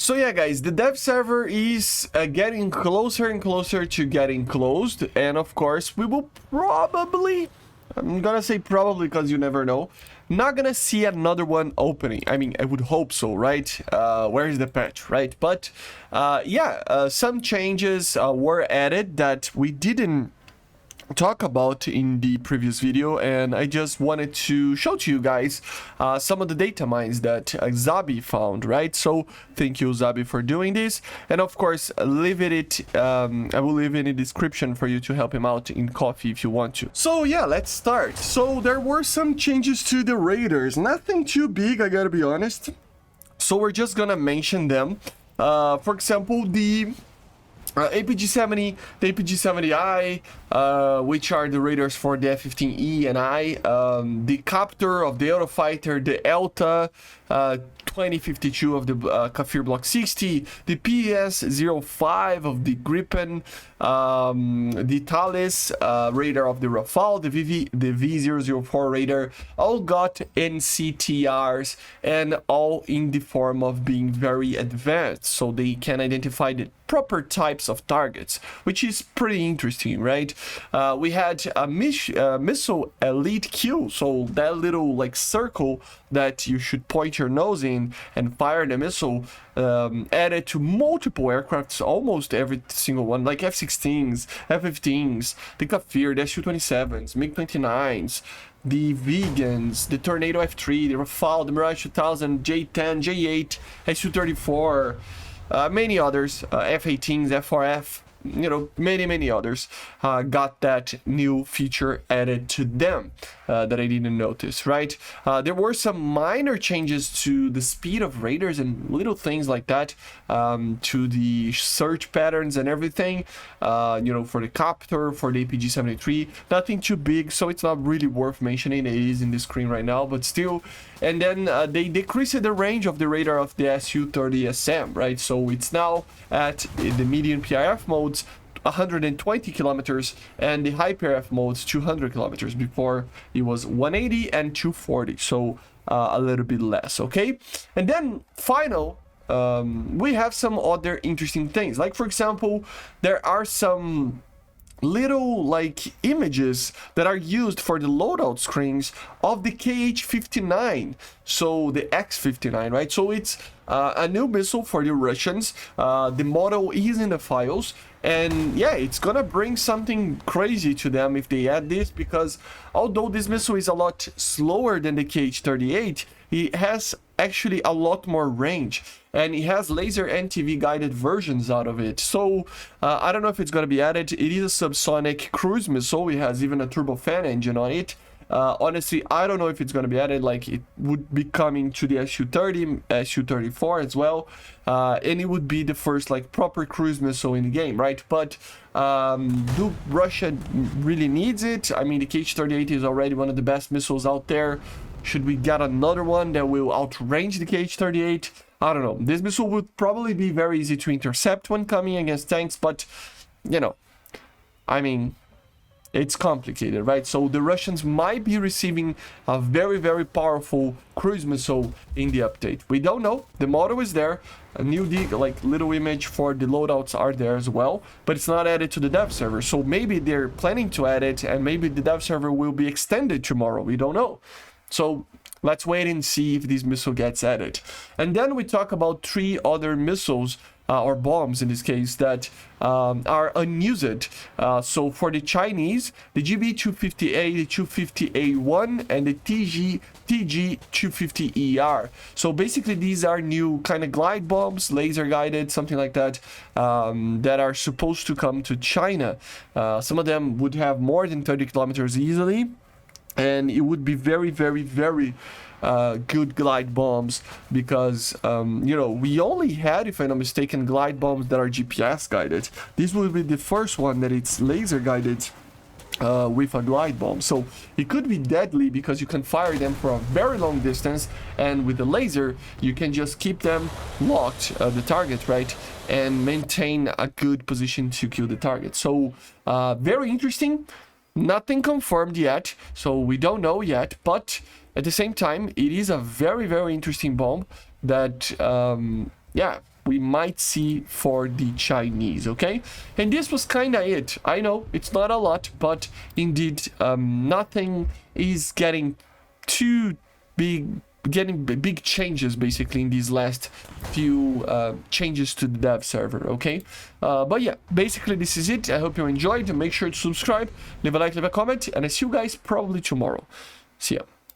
So yeah, guys, the dev server is getting closer and closer to getting closed, and of course we will probably, I'm gonna say probably because you never know, not gonna see another one opening. I mean, I would hope so, right? Where is the patch, right? But yeah, some changes were added that we didn't talk about in the previous video, and I just wanted to show to you guys some of the data mines that Zabi found, right? So thank you, Zabi, for doing this, and of course I will leave it in the description for you to help him out in coffee if you want to. So yeah, let's start. So there were some changes to the raiders, nothing too big, I gotta be honest, so we're just gonna mention them. For example, the APG-70, the APG-70I, which are the raiders for the F-15E and I, the Captor of the Eurofighter, the ELTA 2052 of the Kafir Block 60, the PS-05 of the Gripen, the Thales radar of the Rafale, the V004 radar, all got NCTRs and all in the form of being very advanced, so they can identify the proper types of targets, which is pretty interesting, right? We had a missile elite Q, so that little like circle that you should point your nose in and fire the missile, added to multiple aircrafts, almost every single one, like F-16s, F-15s, the Kafir, the SU-27s, MiG-29s, the Vegans, the Tornado F-3, the Rafale, the Mirage 2000, J-10, J-8, SU-34, many others, F-18s, F4F, you know, many others got that new feature added to them that I didn't notice, right? There were some minor changes to the speed of raiders and little things like that, to the search patterns and everything, you know, for the Captor, for the APG-73, nothing too big, so it's not really worth mentioning. It is in the screen right now, but still. And then they decreased the range of the radar of the SU-30SM, right? So it's now at the medium PIF modes 120 kilometers and the high PIF modes 200 kilometers. Before it was 180 and 240, so a little bit less, okay? And then we have some other interesting things, like for example, there are some little like images that are used for the loadout screens of the KH-59, so the X-59, right? So it's a new missile for the Russians. The model is in the files, and yeah, it's gonna bring something crazy to them if they add this, because although this missile is a lot slower than the KH-38, it has actually a lot more range, and it has laser NTV guided versions out of it. So I don't know if it's going to be added. It is a subsonic cruise missile. It has even a turbofan engine on it. Honestly, I don't know if it's going to be added. Like, it would be coming to the SU-30, SU-34 as well, and it would be the first like proper cruise missile in the game, right? But do Russia really needs it? I mean, the KH-38 is already one of the best missiles out there. Should we get another one that will outrange the KH-38? I don't know. This missile would probably be very easy to intercept when coming against tanks, but, you know, I mean, it's complicated, right? So the Russians might be receiving a very powerful cruise missile in the update. We don't know. The model is there. A new like little image for the loadouts are there as well, but it's not added to the dev server. So maybe they're planning to add it, and maybe the dev server will be extended tomorrow. We don't know. So let's wait and see if this missile gets added. And then we talk about 3 other missiles, or bombs in this case, that are unused. So for the Chinese, the GB250A, the 250A1, and the TG250ER. So basically these are new kind of glide bombs, laser guided, something like that, that are supposed to come to China. Some of them would have more than 30 kilometers easily, and it would be very good glide bombs, because you know, we only had, if I'm not mistaken, glide bombs that are GPS guided. This will be the first one that it's laser guided with a glide bomb, so it could be deadly because you can fire them for a very long distance, and with the laser you can just keep them locked, the target, right, and maintain a good position to kill the target. So very interesting. Nothing confirmed yet, so we don't know yet, but at the same time, it is a very interesting bomb that yeah, we might see for the Chinese, okay? And this was kind of it. I know it's not a lot, but indeed, nothing is getting too big, getting big changes basically in these last few changes to the dev server, okay? But yeah, basically this is it. I hope you enjoyed. Make sure to subscribe, leave a like, leave a comment, and I see you guys probably tomorrow. See ya.